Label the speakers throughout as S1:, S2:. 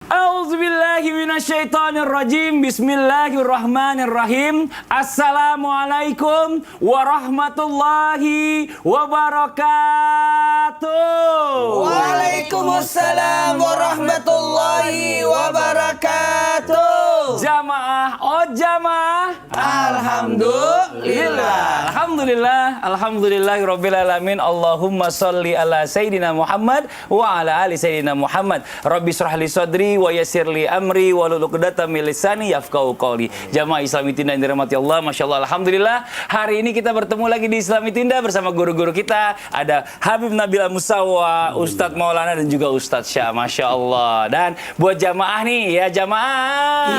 S1: A'udzubillahi minasyaitonirrajim. Bismillahirrahmanirrahim. Assalamualaikum warahmatullahi wabarakatuh.
S2: Waalaikumsalam warahmatullahi wabarakatuh.
S1: Jamaah, oh jamaah.
S2: Alhamdulillah.
S1: Alhamdulillahirabbil alamin. Allahumma shalli ala sayidina Muhammad wa ala ali sayidina Muhammad. Rabbi shrah li sadri wa yassir li amri wahlul 'uqdatam min lisani yafqahu qawli. Jamaah Islami Tinda yang dirahmati Allah, masyaallah, alhamdulillah. Hari ini kita bertemu lagi di Islami Tinda bersama guru-guru kita. Ada Habib Nabila Musawa, Ustadz Maulana dan juga Ustadz Syah, masyaallah. Dan buat jamaah nih ya, jamaah.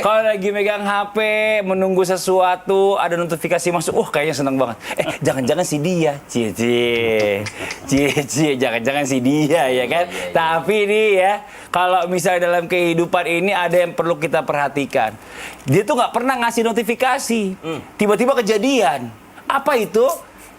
S1: Kalau lagi megang HP, menunggu sesuatu, ada notifikasi masuk, kayaknya seneng banget. Jangan-jangan si dia, cie, jangan-jangan si dia ya kan. Tapi ini ya, kalau misalnya dalam kehidupan ini ada yang perlu kita perhatikan. Dia tuh nggak pernah ngasih notifikasi, tiba-tiba kejadian. Apa itu?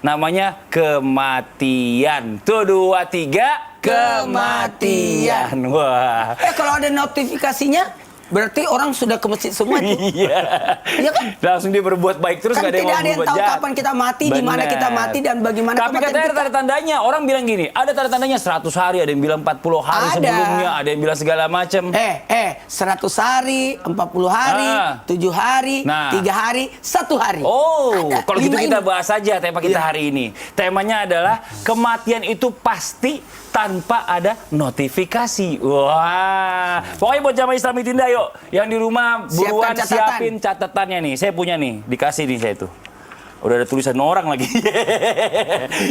S1: Namanya kematian. Tuh 2, 3, kematian. Wah.
S2: Kalau ada notifikasinya, berarti orang sudah ke masjid semua tuh.
S1: Iya
S2: kan?
S1: Langsung dia berbuat baik terus,
S2: kan
S1: nggak ada yang
S2: tidak
S1: mau
S2: ada yang
S1: berbuat
S2: tahu
S1: jahat.
S2: kapan kita mati, di mana kita mati, dan bagaimana
S1: Tapi
S2: kematian
S1: katanya ada
S2: kita.
S1: tanda-tandanya. Orang bilang gini, ada tanda-tandanya 100 hari, ada yang bilang 40 hari
S2: Ada.
S1: sebelumnya, ada yang bilang segala macam.
S2: 100 hari, 40 hari, 7 hari,
S1: Nah.
S2: 3 hari, 1 hari. Ada.
S1: Kalau gitu
S2: 5
S1: kita
S2: ini.
S1: bahas aja tema kita
S2: Iya.
S1: hari ini. Temanya adalah kematian itu pasti tanpa ada notifikasi. Wah. Pokoknya buat jamaah Islami Tinda, yuk. Yang di rumah buruan
S2: Siapkan catatan.
S1: siapin catatannya nih. Saya punya nih, dikasih nih saya tuh. Udah ada tulisan orang lagi.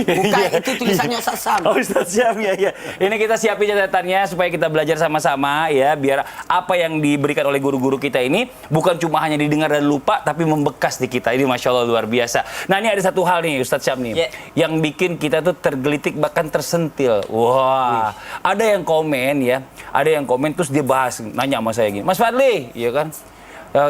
S2: Bukan, itu tulisannya Ustaz Syam.
S1: Oh, Ustaz Syam, ya. Ini kita siapin catatannya supaya kita belajar sama-sama ya, biar apa yang diberikan oleh guru-guru kita ini bukan cuma hanya didengar dan lupa, tapi membekas di kita. Ini Masya Allah luar biasa. Nah, ini ada satu hal nih Ustaz Syam nih, yang bikin kita tuh tergelitik bahkan tersentil. Wah, ada yang komen ya, ada yang komen terus dia bahas, nanya sama saya gini, Mas Fadli, ya kan,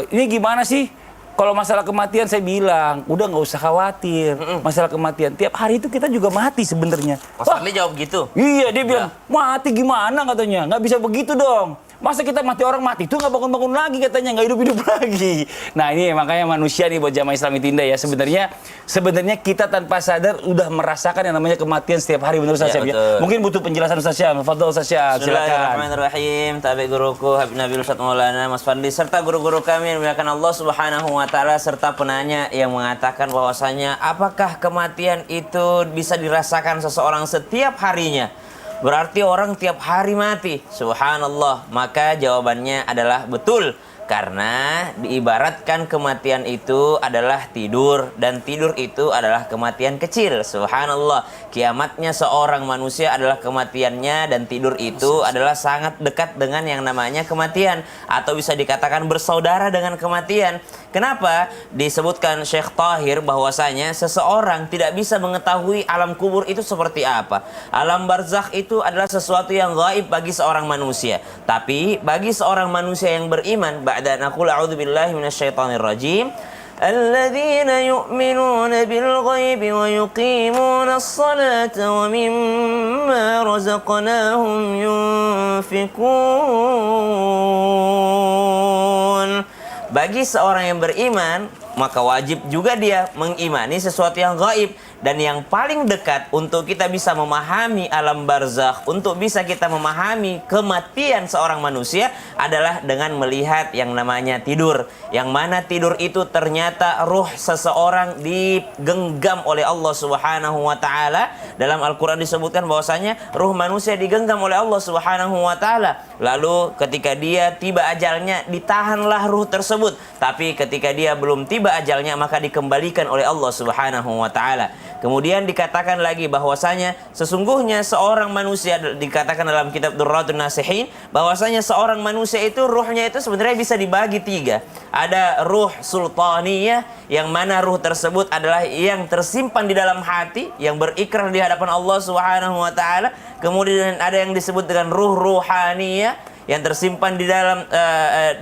S1: ini gimana sih? Kalau masalah kematian saya bilang, udah nggak usah khawatir. Masalah kematian, tiap hari itu kita juga mati sebenarnya.
S3: Mas Fadli jawab gitu?
S1: Iya, dia bilang, mati gimana katanya? Nggak bisa begitu dong. Masa kita mati, orang mati itu nggak bangun-bangun lagi katanya, nggak hidup-hidup lagi. Nah ini makanya manusia nih buat jamaah Islami Tinda ya, sebenarnya kita tanpa sadar udah merasakan yang namanya kematian setiap hari, benar Ustaz Syam ya? Mungkin butuh penjelasan Ustaz Syam. Fadhol Ustaz Syam, silakan.
S3: Bismillahirrahmanirrahim. Tabi guruku Habib Nabil Ustadz Maulana Mas Fadli serta guru-guru kami yang dimuliakan Allah Subhanahu wa taala, serta penanya yang mengatakan bahwasanya apakah kematian itu bisa dirasakan seseorang setiap harinya? Berarti orang tiap hari mati. Subhanallah. Maka jawabannya adalah betul. Karena diibaratkan kematian itu adalah tidur, dan tidur itu adalah kematian kecil. Subhanallah. Kiamatnya seorang manusia adalah kematiannya, dan tidur itu adalah sangat dekat dengan yang namanya kematian, atau bisa dikatakan bersaudara dengan kematian. Kenapa? Disebutkan Syekh Tahir bahwasanya seseorang tidak bisa mengetahui alam kubur itu seperti apa. Alam barzakh itu adalah sesuatu yang gaib bagi seorang manusia. Tapi bagi seorang manusia yang beriman, ba'da naqul a'udzubillahi minasyaitonir rajim, alladzina yu'minuna bil ghaibi wa yuqimuna as-salata wa mimma razaqnahum yunfikun. Bagi seorang yang beriman, maka wajib juga dia mengimani sesuatu yang gaib. Dan yang paling dekat untuk kita bisa memahami alam barzakh, untuk bisa kita memahami kematian seorang manusia adalah dengan melihat yang namanya tidur. Yang mana tidur itu ternyata ruh seseorang digenggam oleh Allah Subhanahu wa taala. Dalam Al-Qur'an disebutkan bahwasanya ruh manusia digenggam oleh Allah Subhanahu wa taala. Lalu ketika dia tiba ajalnya, ditahanlah ruh tersebut. Tapi ketika dia belum tiba ajalnya, maka dikembalikan oleh Allah Subhanahu wa taala. Kemudian dikatakan lagi bahwasanya sesungguhnya seorang manusia, dikatakan dalam kitab Durratun Nasihin, bahwasanya seorang manusia itu ruhnya itu sebenarnya bisa dibagi 3. Ada ruh sultaniyah, yang mana ruh tersebut adalah yang tersimpan di dalam hati, yang berikrar di hadapan Allah Subhanahu wa taala. Kemudian ada yang disebut dengan ruh ruhaniyah, yang tersimpan di dalam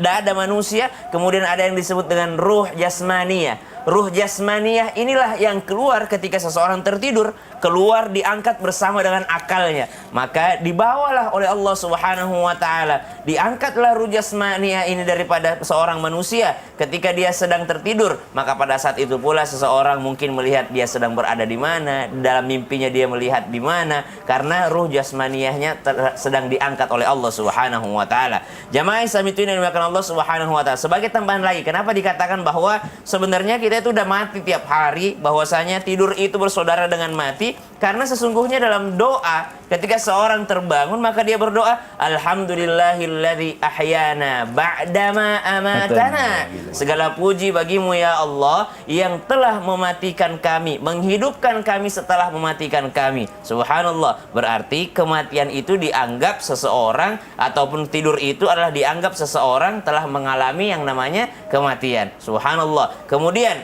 S3: dada manusia. Kemudian ada yang disebut dengan ruh jasmaniyah. ruh jasmaniyah inilah yang keluar ketika seseorang tertidur, keluar diangkat bersama dengan akalnya. Maka dibawalah oleh Allah Subhanahu wa taala, diangkatlah ruh jasmaniyah ini daripada seorang manusia ketika dia sedang tertidur. Maka pada saat itu pula seseorang mungkin melihat dia sedang berada di mana, dalam mimpinya dia melihat di mana, karena ruh jasmaniyahnya sedang diangkat oleh Allah Subhanahu wa taala. Jamaah Islam itu yang dimuliakan Allah Subhanahu wa taala. Sebagai tambahan lagi, kenapa dikatakan bahwa sebenarnya kita itu udah mati tiap hari, bahwasanya tidur itu bersaudara dengan mati? Karena sesungguhnya dalam doa ketika seorang terbangun maka dia berdoa, alhamdulillahilladzi ahyana ba'dama amatana. Segala puji bagimu ya Allah yang telah mematikan kami, menghidupkan kami setelah mematikan kami. Subhanallah. Berarti kematian itu dianggap seseorang, ataupun tidur itu adalah dianggap seseorang telah mengalami yang namanya kematian. Subhanallah. Kemudian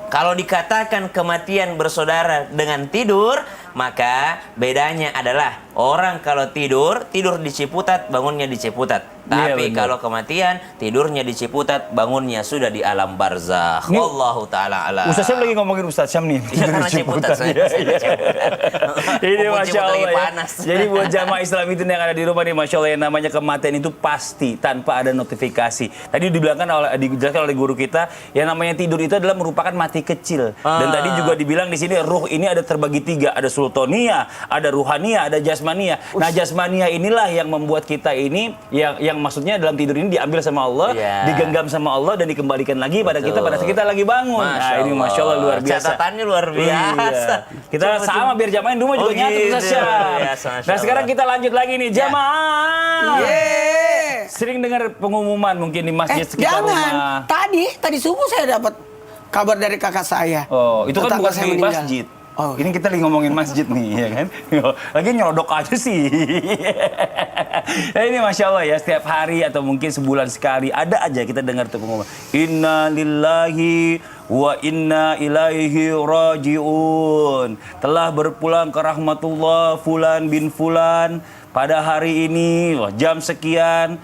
S3: kalau dikatakan kematian bersaudara dengan tidur, maka bedanya adalah orang kalau tidur di Ciputat, bangunnya di Ciputat. Tapi kalau kematian, tidurnya di Ciputat, bangunnya sudah di alam barzakh. Wallahu ta'ala a'lam.
S1: Ustaz Syam lagi ngomongin Ustaz Syam nih.
S3: Iya, karena Ciputat saya.
S1: Ini Masya Allah ya.
S3: Panas.
S1: Jadi buat jamaah Islam itu yang ada di rumah nih, Masya Allah, yang namanya kematian itu pasti tanpa ada notifikasi. Tadi dijelaskan oleh guru kita, yang namanya tidur itu adalah merupakan mati kecil. Dan tadi juga dibilang di sini ruh ini ada terbagi 3, ada sultaniyah, ada ruhaniyah, ada jasmaniyah. Nah, jasmaniyah inilah yang membuat kita ini yang maksudnya dalam tidur ini diambil sama Allah, digenggam sama Allah dan dikembalikan lagi pada kita pada saat kita lagi bangun. Nah, ini Masya Allah luar biasa.
S3: Catatannya luar biasa.
S1: Kita sama biar jamaah di rumah juga nyatet
S3: gitu.
S1: Nah, sekarang kita lanjut lagi nih, jamaah. Sering dengar pengumuman mungkin di masjid sekitar rumah.
S2: Tadi subuh saya dapat kabar dari kakak saya.
S1: Oh, itu kan
S2: Tetangga
S1: bukan
S2: saya
S1: di
S2: meninggal.
S1: masjid.
S2: Oh,
S1: ini kita lagi ngomongin masjid nih, ya kan? Lagi nyodok aja sih. Nah, ini Masya Allah ya, setiap hari atau mungkin sebulan sekali ada aja kita dengar tuh pengumuman. Inna lillahi wa inna ilaihi rajiun. Telah berpulang ke rahmatullah Fulan bin Fulan pada hari ini, jam sekian.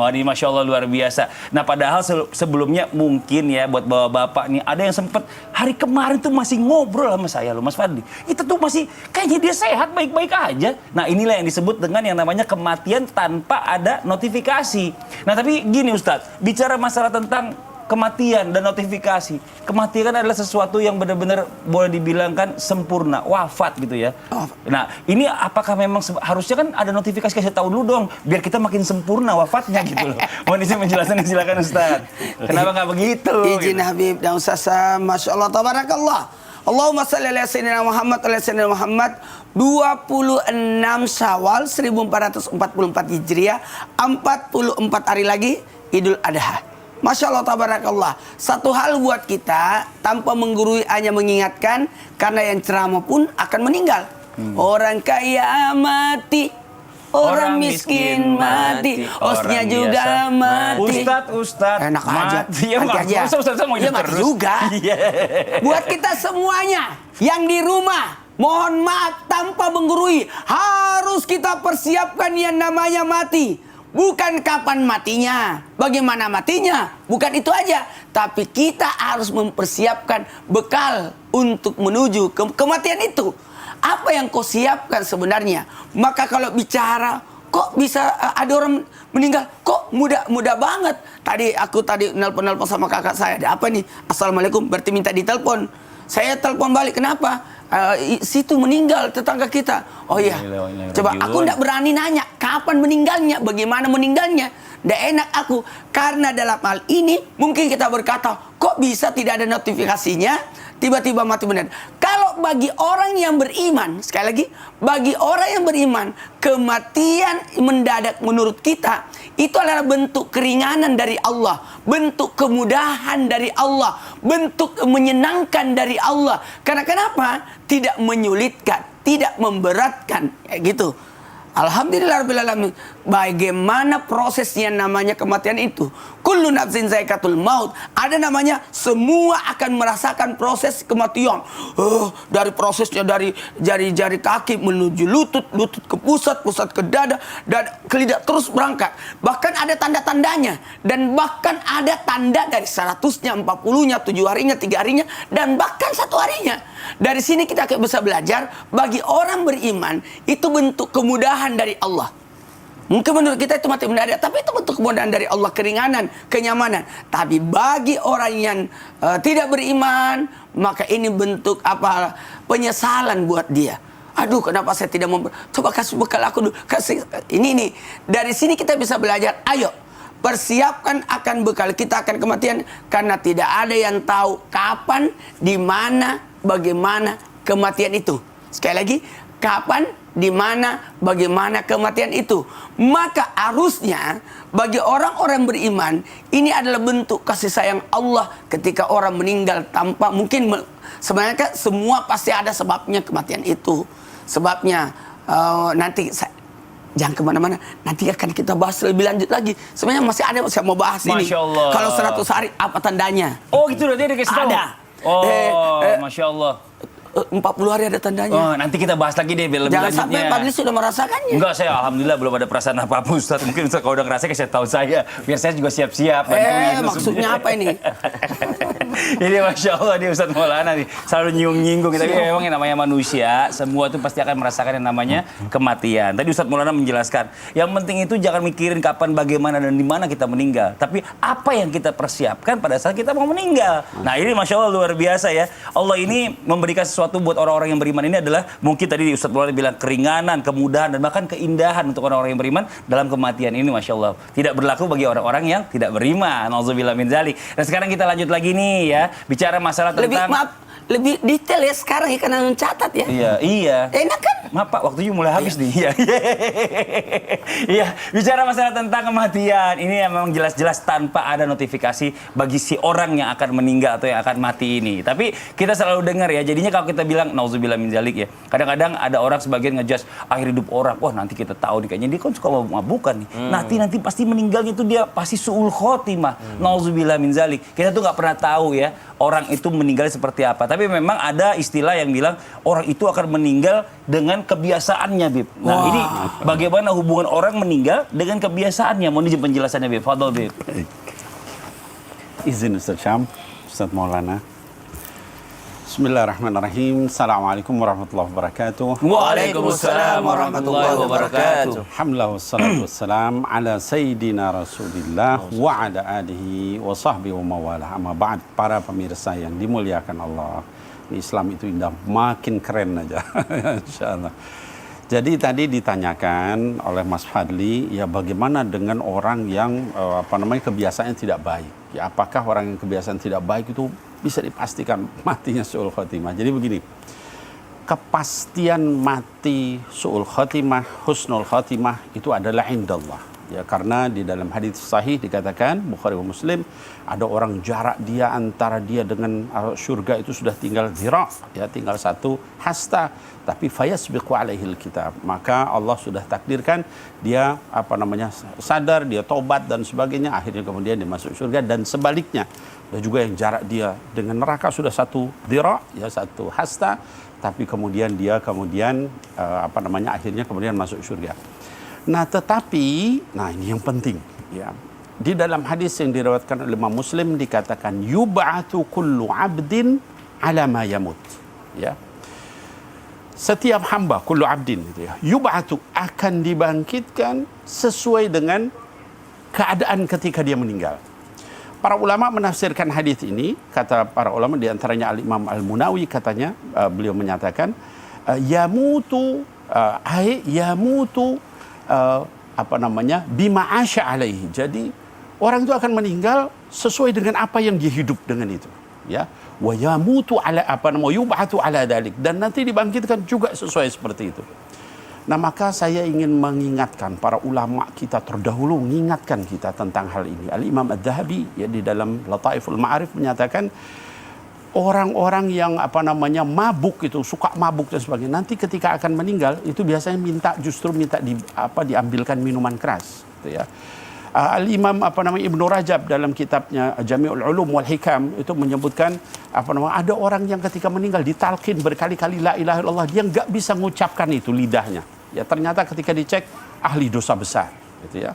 S1: Wah, ini Masya Allah luar biasa. Nah, padahal sebelumnya mungkin ya buat bapak-bapak nih, ada yang sempet hari kemarin tuh masih ngobrol sama saya loh, Mas Fadli. Itu tuh masih kayaknya dia sehat, baik-baik aja. Nah, inilah yang disebut dengan yang namanya kematian tanpa ada notifikasi. Nah, tapi gini Ustadz, bicara masalah tentang kematian dan notifikasi. Kematian adalah sesuatu yang benar-benar boleh dibilangkan sempurna, wafat gitu ya. Nah, ini apakah memang harusnya kan ada notifikasi, kasih tahu dulu dong, biar kita makin sempurna wafatnya gitu loh. Mohon izin menjelaskan, silakan Ustaz. Kenapa nggak begitu?
S2: Izin gitu. Habib dan Ustaz, Masya Allah, tabarakallah. Allahumma salli ala sayyidina Muhammad ala sayyidina Muhammad. 26 Syawal 1444 Hijriah, 44 hari lagi Idul Adha. Masya Allah, tabarakallah. Satu hal buat kita, tanpa menggurui hanya mengingatkan, karena yang ceramah pun akan meninggal. Orang kaya mati, orang miskin mati, osnya juga mati.
S1: Ustadz,
S2: enak aja.
S1: Mati aja. Ustadz mau
S2: mati juga. Buat kita semuanya yang di rumah, mohon maaf tanpa menggurui, harus kita persiapkan yang namanya mati. Bukan kapan matinya, bagaimana matinya, bukan itu aja. Tapi kita harus mempersiapkan bekal untuk menuju kematian itu. Apa yang kau siapkan sebenarnya? Maka kalau bicara, kok bisa ada orang meninggal? Kok muda banget? Aku tadi nelpon sama kakak saya. Ada apa nih? Assalamualaikum, berarti minta ditelepon. Saya telepon balik, kenapa? Situ meninggal tetangga kita. Oh iya, coba aku nggak berani nanya kapan meninggalnya, bagaimana meninggalnya. Nggak enak aku, karena dalam hal ini mungkin kita berkata, kok bisa tidak ada notifikasinya, tiba-tiba mati benar. Kalau bagi orang yang beriman, sekali lagi, bagi orang yang beriman, kematian mendadak menurut kita itu adalah bentuk keringanan dari Allah, bentuk kemudahan dari Allah, bentuk menyenangkan dari Allah. Karena kenapa? Tidak menyulitkan, tidak memberatkan, kayak gitu. Alhamdulillahirabbil alamin. bagaimana prosesnya namanya kematian itu. Kullu nafsin zaikatul maut. Ada namanya semua akan merasakan proses kematian. Dari prosesnya dari jari-jari kaki menuju lutut, lutut ke pusat, pusat ke dada, dan ke lidah terus berangkat. Bahkan ada tanda-tandanya, dan bahkan ada tanda dari 100-nya, 40-nya, 7 harinya, 3 harinya, dan bahkan 1 harinya. Dari sini kita bisa belajar bagi orang beriman itu bentuk kemudahan dari Allah. Mungkin menurut kita itu mati mendadak, tapi itu bentuk kemudahan dari Allah, keringanan, kenyamanan. Tapi bagi orang yang tidak beriman, maka ini bentuk penyesalan buat dia. Aduh, kenapa saya tidak coba kasih bekal aku dulu, kasih ini. Dari sini kita bisa belajar, ayo persiapkan akan bekal kita akan kematian, karena tidak ada yang tahu kapan, di mana, bagaimana kematian itu. Sekali lagi, kapan, di mana, bagaimana kematian itu. Maka harusnya bagi orang-orang beriman ini adalah bentuk kasih sayang Allah ketika orang meninggal tanpa mungkin sebenarnya semua pasti ada sebabnya kematian itu. Sebabnya nanti jangan kemana-mana, nanti akan kita bahas lebih lanjut lagi. Sebenarnya masih ada saya mau bahas ini.
S1: Masya Allah.
S2: Kalau 100 hari apa tandanya?
S1: Oh gitu, dia dikasih tahu.
S2: Ada.
S1: Masya Allah.
S2: 40 hari ada tandanya.
S1: Oh, nanti kita bahas lagi deh biar lebih
S2: Jangan
S1: lanjutnya.
S2: sampai Fadli sudah merasakannya.
S1: Enggak, saya alhamdulillah belum ada perasaan apa-apa Ustaz. Mungkin Ustaz kalau udah ngerasain kasih tahu saya, biar saya juga siap-siap.
S2: Maksudnya apa ini?
S1: Ini Masya Allah dia Ustaz Maulana nih selalu nyinggung. Tapi memang yang namanya manusia, semua itu pasti akan merasakan yang namanya kematian. Tadi Ustaz Maulana menjelaskan, yang penting itu jangan mikirin kapan, bagaimana, dan di mana kita meninggal. Tapi apa yang kita persiapkan pada saat kita mau meninggal. Nah ini Masya Allah luar biasa ya. Allah ini memberikan sesuatu buat orang-orang yang beriman ini adalah mungkin tadi Ustaz Maulana bilang keringanan, kemudahan, dan bahkan keindahan untuk orang-orang yang beriman dalam kematian ini. Masya Allah tidak berlaku bagi orang-orang yang tidak beriman. Nauzubillah min dzalik. Dan sekarang kita lanjut lagi nih ya, bicara masalah tentang
S2: lebih detail ya sekarang ya, karena mencatat ya.
S1: Iya.
S2: Enak kan?
S1: Maaf Pak, waktunya mulai habis nih. Iya, bicara masalah tentang kematian, ini memang jelas-jelas tanpa ada notifikasi bagi si orang yang akan meninggal atau yang akan mati ini. Tapi kita selalu dengar ya, jadinya kalau kita bilang nauzubillah min dzalik ya, kadang-kadang ada orang sebagian ngejudge akhir hidup orang, wah nanti kita tahu nih kayaknya dia kan suka mabuk-mabukan nih. Nanti pasti meninggalnya itu dia pasti su'ul khotimah. Nauzubillah min dzalik. Kita tuh nggak pernah tahu ya orang itu meninggal seperti apa. Tapi memang ada istilah yang bilang orang itu akan meninggal dengan kebiasaannya, Bib. Nah, ini bagaimana hubungan orang meninggal dengan kebiasaannya? Mohon izin penjelasannya, Bib. Fadhol, Bib.
S4: Izin Ustaz Syam, Ustaz Maulana. Bismillahirrahmanirrahim. Assalamualaikum warahmatullahi wabarakatuh.
S1: Waalaikumsalam warahmatullahi wabarakatuh.
S4: Alhamdulillah wassalatu wassalam ala sayyidina Rasulillah wa ala alihi wa sahbihi wa mawalah. Amma ba'd, para pemirsa yang dimuliakan Allah. Islam itu indah, makin keren aja. Insyaallah. Jadi tadi ditanyakan oleh Mas Fadli, ya bagaimana dengan orang yang kebiasaannya tidak baik? Ya apakah orang yang kebiasaan tidak baik itu bisa dipastikan matinya su'ul khotimah? Jadi begini, kepastian mati su'ul khotimah, husnul khotimah itu adalah indallah. Ya karena di dalam hadis sahih dikatakan Bukhari wa Muslim, ada orang jarak dia antara dia dengan surga itu sudah tinggal dhira', ya tinggal 1 hasta, tapi fayasbiqu alaihil kitab, maka Allah sudah takdirkan dia sadar, dia tobat dan sebagainya, akhirnya kemudian dia masuk surga. Dan sebaliknya ada juga yang jarak dia dengan neraka sudah 1 dhira', ya 1 hasta, tapi kemudian dia akhirnya kemudian masuk surga. Nah tetapi, ini yang penting ya. Di dalam hadis yang diriwayatkan oleh Imam Muslim dikatakan yub'atsu kullu 'abdin 'ala ma yamut. Ya. Setiap hamba, kullu 'abdin gitu ya. Yub'atsu akan dibangkitkan sesuai dengan keadaan ketika dia meninggal. Para ulama menafsirkan hadis ini, kata para ulama di antaranya Al-Imam Al-Munawi katanya, beliau menyatakan yamutu bima asya alaihi. Jadi orang itu akan meninggal sesuai dengan apa yang dia hidup dengan itu, ya. Wa yamutu ala yub'atu ala dalik, dan nanti dibangkitkan juga sesuai seperti itu. Nah, maka saya ingin mengingatkan para ulama kita terdahulu, mengingatkan kita tentang hal ini. Al-Imam Adz-Dzahabi ya di dalam Lataiful Ma'arif menyatakan orang-orang yang mabuk itu, suka mabuk dan sebagainya, nanti ketika akan meninggal itu biasanya justru minta diambilkan minuman keras, gitu ya. Al-Imam Ibnu Rajab dalam kitabnya Jami'ul Ulum wal Hikam itu menyebutkan ada orang yang ketika meninggal ditalkin berkali-kali la ilaha illallah, dia nggak bisa mengucapkan itu lidahnya. Ya ternyata ketika dicek ahli dosa besar, gitu ya.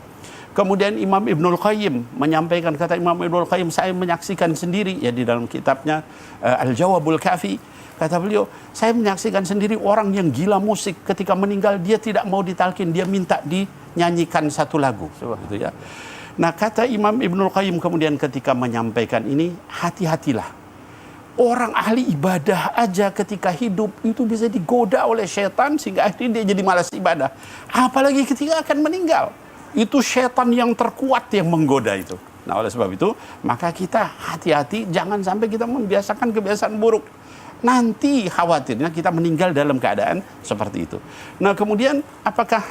S4: Kemudian Imam Ibnul Qayyim menyampaikan, kata Imam Ibnul Qayyim, saya menyaksikan sendiri ya di dalam kitabnya Al-Jawabul Kafi, kata beliau, saya menyaksikan sendiri orang yang gila musik ketika meninggal dia tidak mau ditalkin, dia minta dinyanyikan satu lagu, gitu ya. Nah, kata Imam Ibnul Qayyim kemudian ketika menyampaikan ini, hati-hatilah. Orang ahli ibadah aja ketika hidup itu bisa digoda oleh setan sehingga akhirnya dia jadi malas ibadah. Apalagi ketika akan meninggal. Itu setan yang terkuat yang menggoda itu. Nah, oleh sebab itu, maka kita hati-hati jangan sampai kita membiasakan kebiasaan buruk. Nanti khawatirnya kita meninggal dalam keadaan seperti itu. Nah, kemudian apakah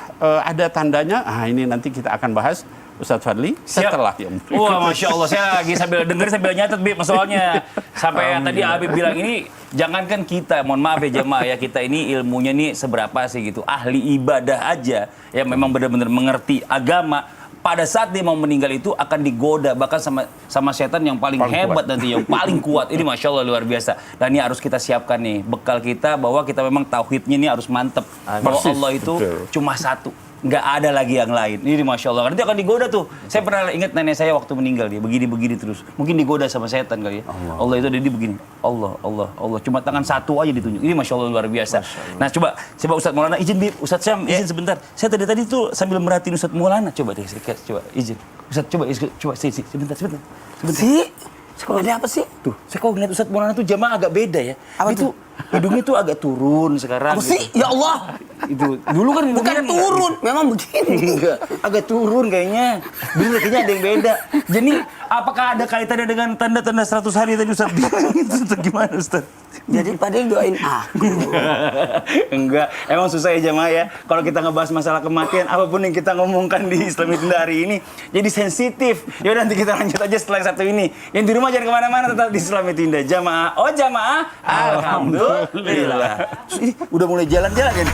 S4: ada tandanya? Ini nanti kita akan bahas, Ustadz Fadli, setelah yang berikut.
S1: Wah, Masya Allah, saya lagi sambil denger, sambil nyatet, Bib, soalnya. Sampai yang tadi Habib bilang ini, jangankan kita, mohon maaf ya jemaah ya, kita ini ilmunya nih seberapa sih gitu. Ahli ibadah aja, yang memang benar-benar mengerti agama, pada saat dia mau meninggal itu akan digoda, bahkan sama setan yang paling hebat kuat. Nanti, yang paling kuat. Ini Masya Allah luar biasa. Dan ini harus kita siapkan nih, bekal kita bahwa kita memang tauhidnya ini harus mantep. Bahwa Allah itu cuma satu. Nggak ada lagi yang lain. Ini Masya Allah. Nanti akan digoda tuh. Saya pernah ingat nenek saya waktu meninggal, dia begini-begini terus. Mungkin digoda sama setan kali ya. Allah itu dia begini. Allah. Cuma tangan satu aja ditunjuk. Ini Masya Allah luar biasa. Nah, coba Ustadz Maulana izin, Bib. Ustadz Syam izin sebentar. Saya tadi tuh sambil merhatiin Ustadz Maulana. Coba deh, coba izin. Ustadz coba sebentar.
S2: Si, sekolahnya apa sih?
S1: Tuh, saya kalau ngeliat Ustadz Maulana tuh jamaah agak beda ya.
S2: Apa
S1: itu? Hidungnya tuh agak turun sekarang.
S2: Apa sih? Ya Allah.
S1: Itu dulu kan
S2: Bukan turun, memang begini.
S1: Enggak, agak turun kayaknya. Dulu kayaknya ada yang beda. Jadi, apakah ada kaitannya dengan tanda-tanda 100 hari tadi Ustaz bilang itu gimana Ustaz?
S2: Jadi pada doain aku.
S1: Enggak, emang susah ya jamaah ya. Kalau kita ngebahas masalah kematian, apapun yang kita ngomongkan di Islami Tinda hari ini, jadi sensitif. Yaudah nanti kita lanjut aja setelah yang satu ini. Yang di rumah jangan kemana-mana, tetap di Islami Tinda. Jamaah, jamaah, alhamdulillah. Udah mulai jalan-jalan ya.